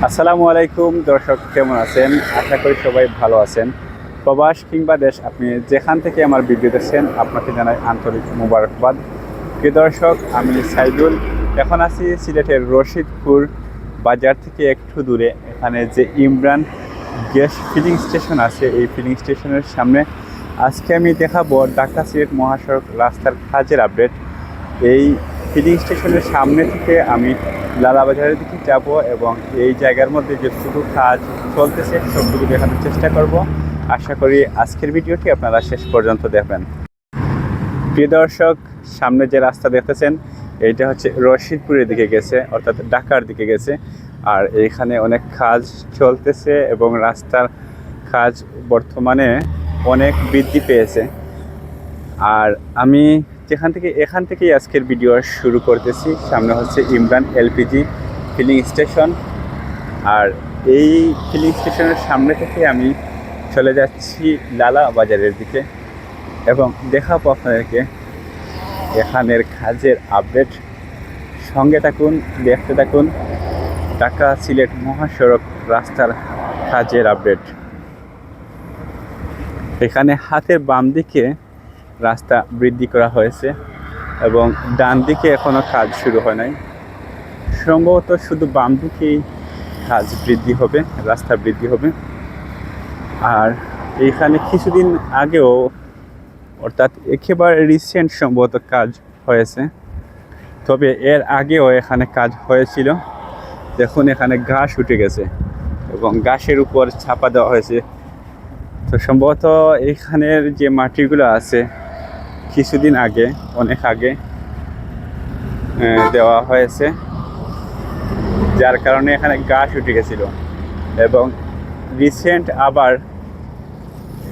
আসসালামু আলাইকুম দর্শক, কেমন আছেন? আশা করি সবাই ভালো আছেন। প্রবাস কিংবা দেশ, আপনি যেখান থেকে আমার ভিডিও দেখছেন আপনাকে জানাই আন্তরিক মোবারকবাদ। প্রিয় দর্শক, আমি সাইদুল। এখন আছি সিলেটের রশিদপুর বাজার থেকে একটু দূরে। এখানে যে ইমরান গ্যাস ফিলিং স্টেশন আছে, এই ফিলিং স্টেশনের সামনে আজকে আমি দেখাবো ঢাকা সিলেট মহাসড়ক রাস্তার কাজের আপডেট। এই ফিলিং স্টেশনের সামনে থেকে আমি লালাবাজারের দিকে যাব এবং এই জায়গার মধ্যে যেটুকু কাজ চলতেছে সবটুকু দেখানোর চেষ্টা করব। আশা করি আজকের ভিডিওটি আপনারা শেষ পর্যন্ত দেখবেন। প্রিয় দর্শক, সামনে যে রাস্তা দেখতেছেন এইটা হচ্ছে রশিদপুরের দিকে গেছে, অর্থাৎ ঢাকার দিকে গেছে। আর এইখানে অনেক কাজ চলতেছে এবং রাস্তার কাজ বর্তমানে অনেক বৃদ্ধি পেয়েছে। আর আমি এখান থেকেই আজকের ভিডিও শুরু করতেছি। সামনে হচ্ছে ইমরান এলপিজি ফিলিং স্টেশন। আর এই ফিলিং স্টেশনের সামনে থেকে আমি চলে যাচ্ছি লালা বাজারের দিকে এবং দেখাবো আপনাদেরকে এখানের কাজের আপডেট। সঙ্গে থাকুন, দেখতে থাকুন ঢাকা সিলেট মহাসড়ক রাস্তার কাজের আপডেট। এখানে হাতের বাম দিকে রাস্তা বৃদ্ধি করা হয়েছে এবং ডান দিকে এখনও কাজ শুরু হয় নাই। সম্ভবত শুধু বাম দিকেই কাজ বৃদ্ধি হবে, রাস্তা বৃদ্ধি হবে। আর এইখানে কিছুদিন আগেও, অর্থাৎ একেবারে রিসেন্ট সম্ভবত কাজ হয়েছে, তবে এর আগেও এখানে কাজ হয়েছিল। দেখুন এখানে ঘাস উঠে গেছে এবং ঘাসের উপর ছাপা দেওয়া হয়েছে। তো সম্ভবত এখানের যে মাটিগুলো আছে কিছুদিন আগে, অনেক আগে দেওয়া হয়েছে, যার কারণে এখানে ঘাস উঠে গেছিল এবং রিসেন্ট আবার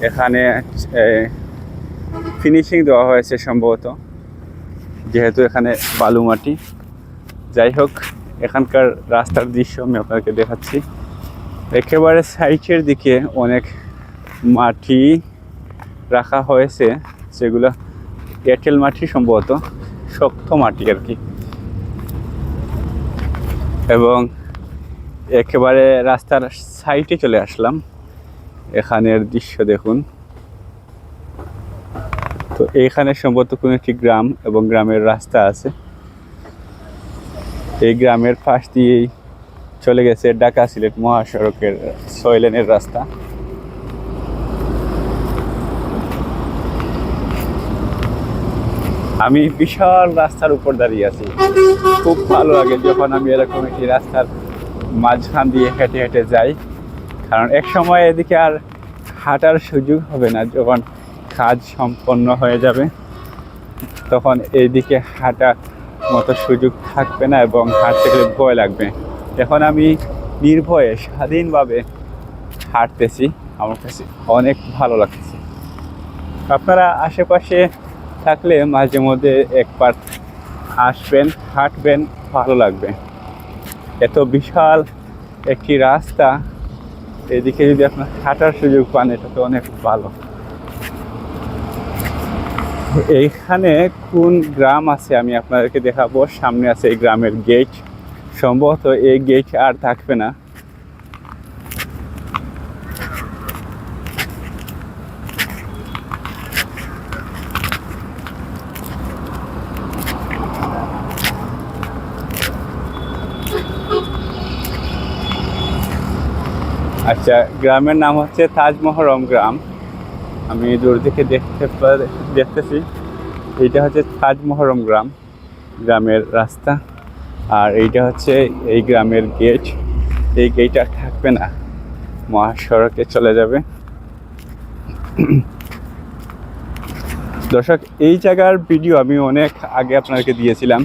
এখানে ফিনিশিং দেওয়া হয়েছে সম্ভবত, যেহেতু এখানে বালু মাটি। যাই হোক, এখানকার রাস্তার দৃশ্য আমি আপনাকে দেখাচ্ছি। একেবারে সাইডের দিকে অনেক মাটি রাখা হয়েছে, সেগুলো এঁটেল মাটি, সম্ভবত শক্ত মাটি আর কি। এবং একেবারে রাস্তার সাইডে চলে আসলাম। এখানের দৃশ্য দেখুন। তো এইখানে সম্ভবত কোনো একটি গ্রাম এবং গ্রামের রাস্তা আছে। এই গ্রামের পাশ দিয়েই চলে গেছে ঢাকা সিলেট মহাসড়কের 6 লেনের রাস্তা। আমি বিশাল রাস্তার উপর দাঁড়িয়ে আছি। খুব ভালো লাগে যখন আমি এরকম একটি রাস্তার মাঝখান দিয়ে হেঁটে হেঁটে যাই, কারণ এক সময় এদিকে আর হাঁটার সুযোগ হবে না। যখন কাজ সম্পন্ন হয়ে যাবে তখন এইদিকে হাঁটার মতো সুযোগ থাকবে না এবং হাঁটতে গেলে ভয় লাগবে। এখন আমি নির্ভয়ে স্বাধীনভাবে হাঁটতেছি, আমার কাছে অনেক ভালো লাগতেছে। আপনারা আশেপাশে থাকলে মাঝে মধ্যে একবার আসবেন, হাঁটবেন, ভালো লাগবে। এত বিশাল একটি রাস্তা, এদিকে যদি আপনার হাঁটার সুযোগ পান এটা তো অনেক ভালো। এইখানে কোন গ্রাম আছে আমি আপনাদেরকে দেখাবো। সামনে আছে এই গ্রামের গেট। সম্ভবত এই গেট আর থাকবে না। আচ্ছা, গ্রামের নাম হচ্ছে তাজমহরম গ্রাম। আমি দূর থেকে দেখতেছি এইটা হচ্ছে তাজমহরম গ্রাম, গ্রামের রাস্তা। আর এইটা হচ্ছে এই গ্রামের গেট। এই গেট আর থাকবে না, মহাসড়কে চলে যাবে। দর্শক, এই জায়গার ভিডিও আমি অনেক আগে আপনাদেরকে দিয়েছিলাম।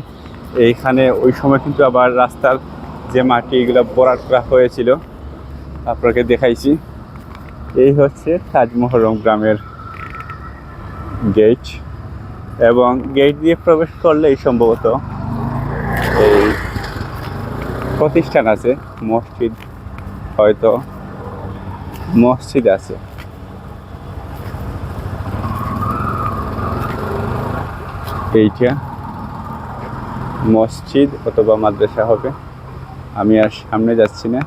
এইখানে ওই সময় কিন্তু আবার রাস্তার যে মাটি এগুলো ভরাট করা হয়েছিল, আপনাকে দেখাইছি। এই হচ্ছে তাজমহরম গ্রামের গেট এবং গেট দিয়ে প্রবেশ করলেই সম্ভবত এই প্রতিষ্ঠান আছে, মসজিদ, হয়তো মসজিদ আছে। এইটা মসজিদ অথবা মাদ্রাসা হবে। আমি আর সামনে যাচ্ছি না,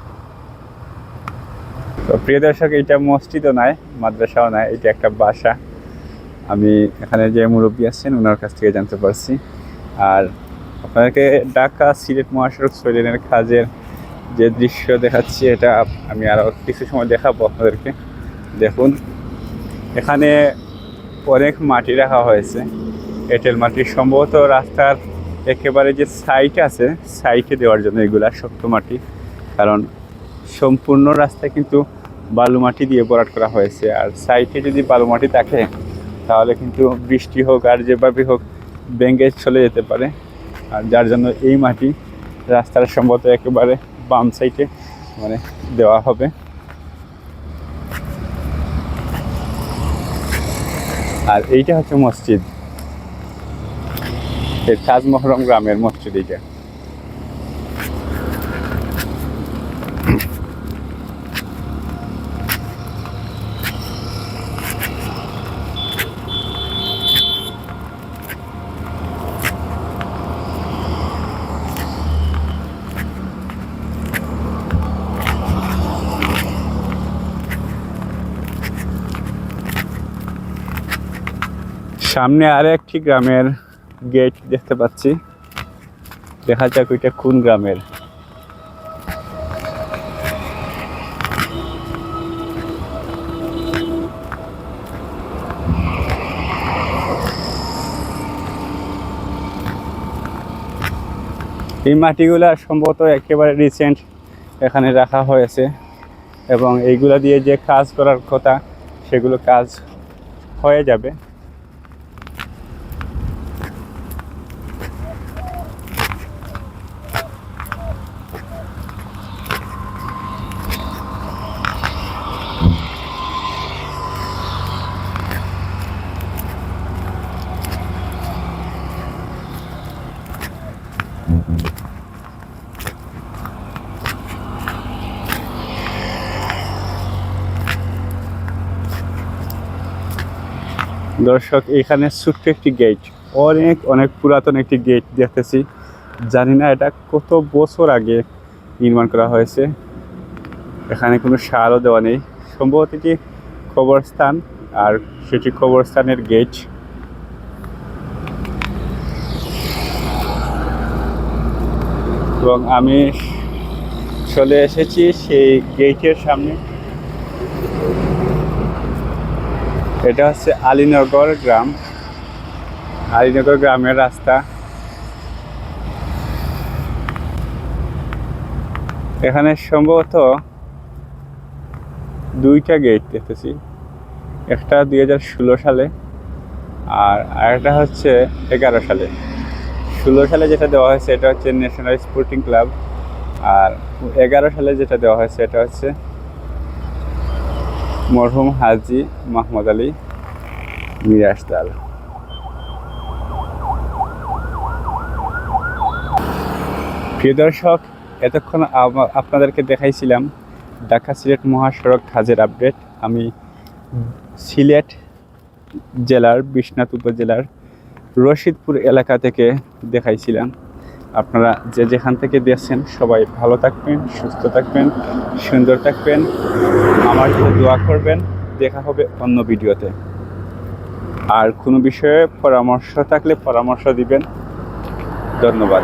তো প্রিয় দর্শক, এটা মসজিদও নয়, মাদ্রাসাও নয়, এটা একটা বাসা। আমি এখানে যে মুরব্বী আছেন ওনার কাছ থেকে জানতে পারছি। আর আপনাদেরকে ঢাকা সিলেট মহাসড়ক 6 লেনের কাজের যে দৃশ্য দেখাচ্ছি, এটা আমি আরও কিছু সময় দেখাবো আপনাদেরকে। দেখুন, এখানে অনেক মাটি রাখা হয়েছে, এঁটেল মাটি, সম্ভবত রাস্তার একেবারে যে সাইড আছে সাইডে দেওয়ার জন্য এগুলা শক্ত মাটি। কারণ সম্পূর্ণ রাস্তা কিন্তু বালু মাটি দিয়ে ভরাট করা হয়েছে, আর সাইডে যদি বালু মাটি থাকে তাহলে কিন্তু বৃষ্টি হোক আর যেভাবে হোক ভেঙে চলে যেতে পারে। আর যার জন্য এই মাটি রাস্তার সম্ভবত একেবারে বাম সাইডে মানে দেওয়া হবে। আর এইটা হচ্ছে মসজিদ, তাজমহরম গ্রামের মসজিদ এইটা। সামনে আরো একটি গ্রামের গেট দেখতে পাচ্ছি, দেখা যাক ওইটা কোন গ্রামের। এই মাটিগুলা সম্ভবত একেবারে রিসেন্ট এখানে রাখা হয়েছে, এবং এইগুলা দিয়ে যে কাজ করার কথা সেগুলো কাজ হয়ে যাবে। দর্শক, এখানে ছোট্ট একটি গেট, অনেক অনেক পুরাতন একটি গেট দেখতেছি। জানি না এটা কত বছর আগে নির্মাণ করা হয়েছে। এখানে কোনো সারও দেওয়া নেই, সম্ভবত এটি কবরস্থান, আর সেটি কবরস্থানের গেট। এবং আমি চলে এসেছি সেই গেটের সামনে। এটা হচ্ছে আলীনগর গ্রাম, আলীনগর গ্রামের রাস্তা। এখানে সম্ভবত দুইটা গেট দেখতেছি, একটা 2016 সালে আর আরেকটা হচ্ছে 11 সালে। 16 সালে যেটা দেওয়া হয়েছে এটা হচ্ছে ন্যাশনাল স্পোর্টিং ক্লাব, আর 11 সালে যেটা দেওয়া হয়েছে এটা হচ্ছে মরহুম হাজী মাহমুদ আলী মিরাজদার। প্রিয় দর্শক, এতক্ষণ আপনাদেরকে দেখাইছিলাম ঢাকা সিলেট মহাসড়ক কাজের আপডেট। আমি সিলেট জেলার বিশ্বনাথ উপজেলার রশিদপুর এলাকা থেকে দেখাইছিলাম। আপনারা যে যেখান থেকে দেখছেন সবাই ভালো থাকবেন, সুস্থ থাকবেন, সুন্দর থাকবেন, আমার জন্য দোয়া করবেন। দেখা হবে অন্য ভিডিওতে। আর কোনো বিষয়ে পরামর্শ থাকলে পরামর্শ দিবেন। ধন্যবাদ।